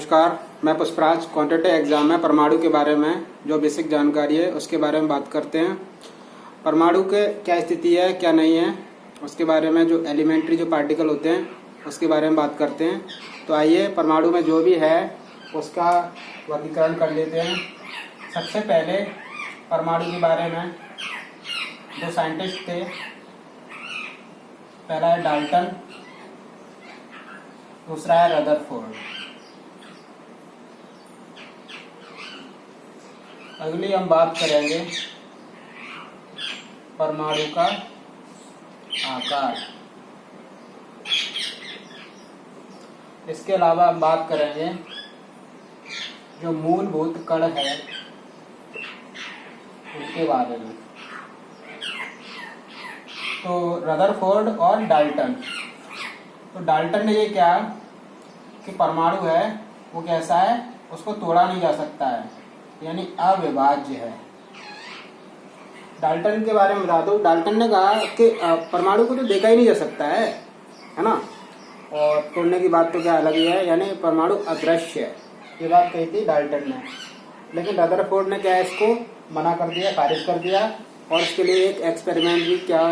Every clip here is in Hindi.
नमस्कार, मैं पुष्पराज। क्वांटिटी एग्जाम में परमाणु के बारे में जो बेसिक जानकारी है उसके बारे में बात करते हैं। परमाणु के क्या स्थिति है, क्या नहीं है, उसके बारे में जो एलिमेंट्री जो पार्टिकल होते हैं उसके बारे में बात करते हैं। तो आइए परमाणु में जो भी है उसका वर्गीकरण कर लेते हैं। सबसे पहले परमाणु के बारे में जो साइंटिस्ट थे, पहला है डाल्टन, दूसरा है रदरफोर्ड। अगली हम बात करेंगे परमाणु का आकार। इसके अलावा हम बात करेंगे जो मूलभूत कण है उसके बारे में। तो रदरफोर्ड और डाल्टन, तो डाल्टन ने ये क्या कि परमाणु है वो कैसा है, उसको तोड़ा नहीं जा सकता है, यानी अविभाज्य है। डाल्टन के बारे में बता दो। डाल्टन ने कहा कि परमाणु को तो देखा ही नहीं जा सकता है ना, और तोड़ने की बात तो क्या अलग ही है, यानी परमाणु अदृश्य है, ये बात कही थी डाल्टन ने। लेकिन रदरफोर्ड ने क्या है, इसको मना कर दिया, खारिज कर दिया, और इसके लिए एक एक्सपेरिमेंट भी क्या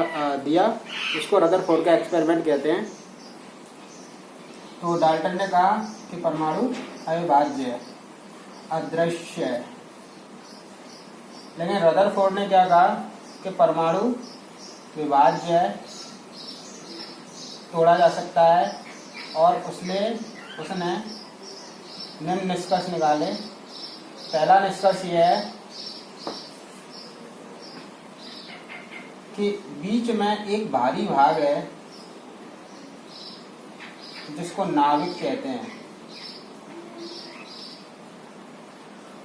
दिया, इसको रदरफोर्ड का एक्सपेरिमेंट कहते हैं। तो डाल्टन ने कहा कि परमाणु अविभाज्य है, अदृश्य है। लेकिन रदरफोर्ड ने क्या कहा कि परमाणु विभाज्य है, तोड़ा जा सकता है, और उसने निम्न निष्कर्ष निकाले। पहला निष्कर्ष यह है कि बीच में एक भारी भाग है जिसको नाभिक कहते हैं।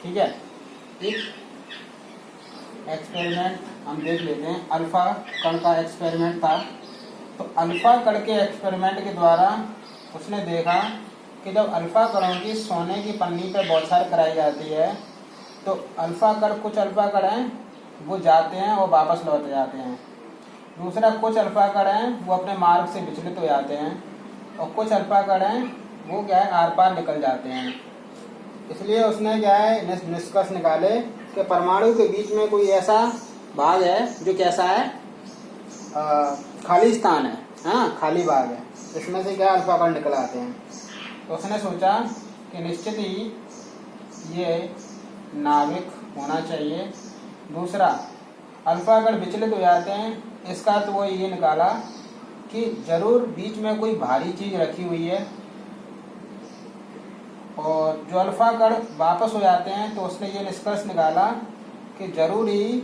ठीक है, एक एक्सपेरिमेंट हम देख लेते हैं। अल्फा कण का एक्सपेरिमेंट था। तो अल्फा कण के एक्सपेरिमेंट के द्वारा उसने देखा कि जब अल्फा कणों की सोने की पन्नी पर बौछार कराई जाती है तो अल्फा कण, कुछ अल्फा कण हैं वो जाते हैं और वापस लौट जाते हैं। दूसरा, कुछ अल्फा कण हैं वो अपने मार्ग से विचलित हो जाते हैं, और कुछ अल्फा कण हैं वो क्या है, आर पार निकल जाते हैं। इसलिए उसने क्या है, निष्कर्ष निकाले कि परमाणु के बीच में कोई ऐसा भाग है जो कैसा है, खाली स्थान है, हाँ खाली भाग है, इसमें से क्या अल्फा कण निकल आते हैं। तो उसने सोचा कि निश्चित ही ये नाभिक होना चाहिए। दूसरा, अल्फा कण विचलित हो जाते हैं, इसका तो वो ये निकाला कि जरूर बीच में कोई भारी चीज रखी हुई है। और जो अल्फा कण वापस हो जाते हैं तो उसने ये निष्कर्ष निकाला कि जरूर ही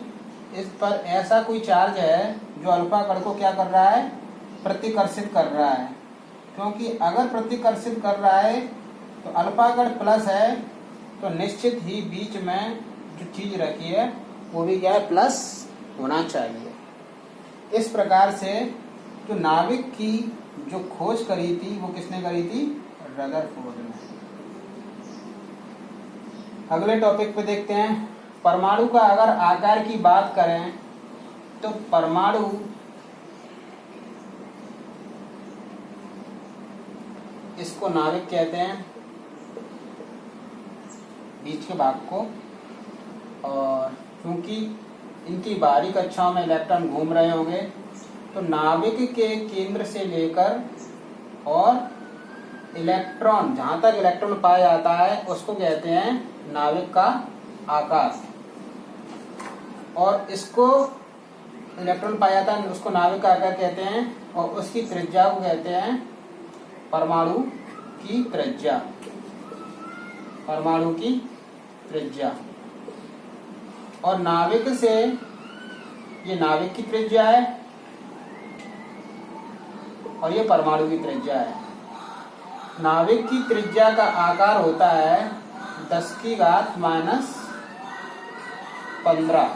इस पर ऐसा कोई चार्ज है जो अल्फा कण को क्या कर रहा है, प्रतिकर्षित कर रहा है। क्योंकि अगर प्रतिकर्षित कर रहा है तो अल्फा कण प्लस है, तो निश्चित ही बीच में जो चीज रखी है वो भी क्या है, प्लस होना चाहिए। इस प्रकार से जो नाभिक की जो खोज करी थी वो किसने करी थी, रदरफोर्ड ने। अगले टॉपिक पे देखते हैं। परमाणु का अगर आकार की बात करें तो परमाणु इसको नाभिक कहते हैं, बीच के भाग को। और क्योंकि इनकी बाहरी कक्षाओं में इलेक्ट्रॉन घूम रहे होंगे तो नाभिक के केंद्र से लेकर और इलेक्ट्रॉन, जहां तक इलेक्ट्रॉन पाया जाता है उसको कहते हैं नाभिक का आकार। और इसको इलेक्ट्रॉन पाया जाता है उसको नाभिक का आकार कहते हैं, और उसकी त्रिज्या को कहते हैं परमाणु की त्रिज्या। परमाणु की त्रिज्या। और नाभिक से, ये नाभिक की त्रिज्या है और ये परमाणु की त्रिज्या है। नाभिक की त्रिज्या का आकार होता है 10⁻⁻15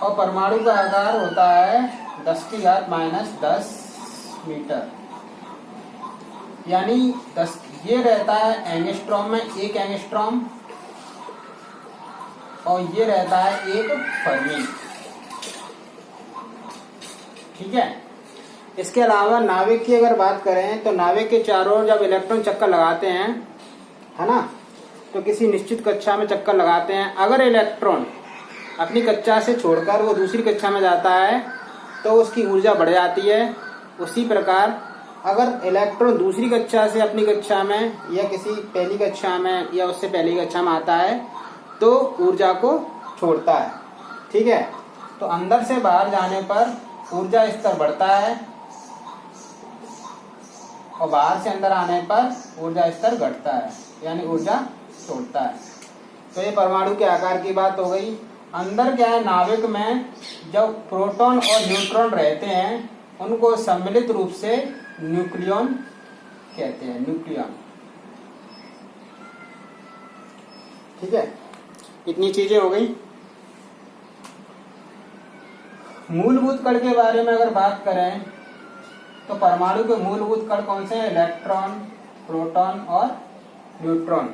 और परमाणु का आकार होता है 10⁻⁻10 मीटर, यानी 10 ये रहता है एंगस्ट्रॉम में, 1 एंगस्ट्रॉम, और ये रहता है 1 फर्मी। ठीक है, इसके अलावा नाभिक की अगर बात करें तो नाभिक के चारों ओर जब इलेक्ट्रॉन चक्कर लगाते हैं, है ना, तो किसी निश्चित कक्षा में चक्कर लगाते हैं। अगर इलेक्ट्रॉन अपनी कक्षा से छोड़कर वो दूसरी कक्षा में जाता है तो उसकी ऊर्जा बढ़ जाती है। उसी प्रकार अगर इलेक्ट्रॉन दूसरी कक्षा से अपनी कक्षा में या किसी पहली कक्षा में या उससे पहली कक्षा में आता है तो ऊर्जा को छोड़ता है। ठीक है, तो अंदर से बाहर जाने पर ऊर्जा स्तर बढ़ता है और बाहर से अंदर आने पर ऊर्जा स्तर घटता है, यानी ऊर्जा छोड़ता है। तो ये परमाणु के आकार की बात हो गई। अंदर क्या है, नाभिक में जब प्रोटॉन और न्यूट्रॉन रहते हैं उनको सम्मिलित रूप से न्यूक्लियॉन कहते हैं, न्यूक्लियॉन। ठीक है, इतनी चीजें हो गई। मूलभूत कण के बारे में अगर बात करें तो परमाणु के मूलभूत कण कौन से हैं? इलेक्ट्रॉन, प्रोटॉन और न्यूट्रॉन।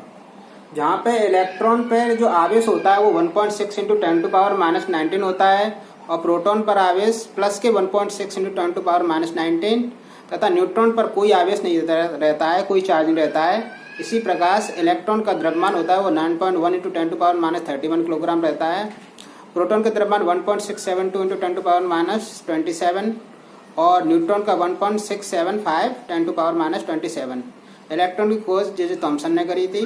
जहाँ पे इलेक्ट्रॉन पे जो आवेश होता है वो 1.6 इंटू 10⁻⁻19 होता है और प्रोटॉन पर आवेश प्लस के 1.6 इंटू 10⁻⁻19 तथा न्यूट्रॉन पर कोई आवेश नहीं रहता है, कोई चार्ज नहीं रहता है। इसी प्रकार इलेक्ट्रॉन का द्रव्यमान होता है वो 9.1 इंटू 10⁻31 किलोग्राम रहता है। प्रोटॉन का द्रव्यमान 1.672 इंटू 10⁻27 और न्यूट्रॉन का 1.675 10⁻27। इलेक्ट्रॉन की खोज जे थॉमसन ने करी थी,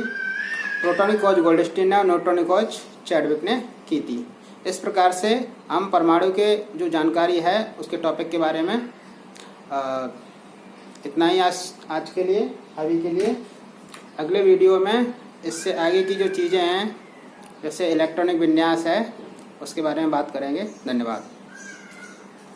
प्रोटॉन की खोज गोल्डस्टीन ने और न्यूट्रॉन की खोज चैडविक ने की थी। इस प्रकार से हम परमाणु के जो जानकारी है उसके टॉपिक के बारे में इतना ही आज के लिए, अभी के लिए। अगले वीडियो में इससे आगे की जो चीज़ें हैं जैसे इलेक्ट्रॉनिक विन्यास है उसके बारे में बात करेंगे। धन्यवाद।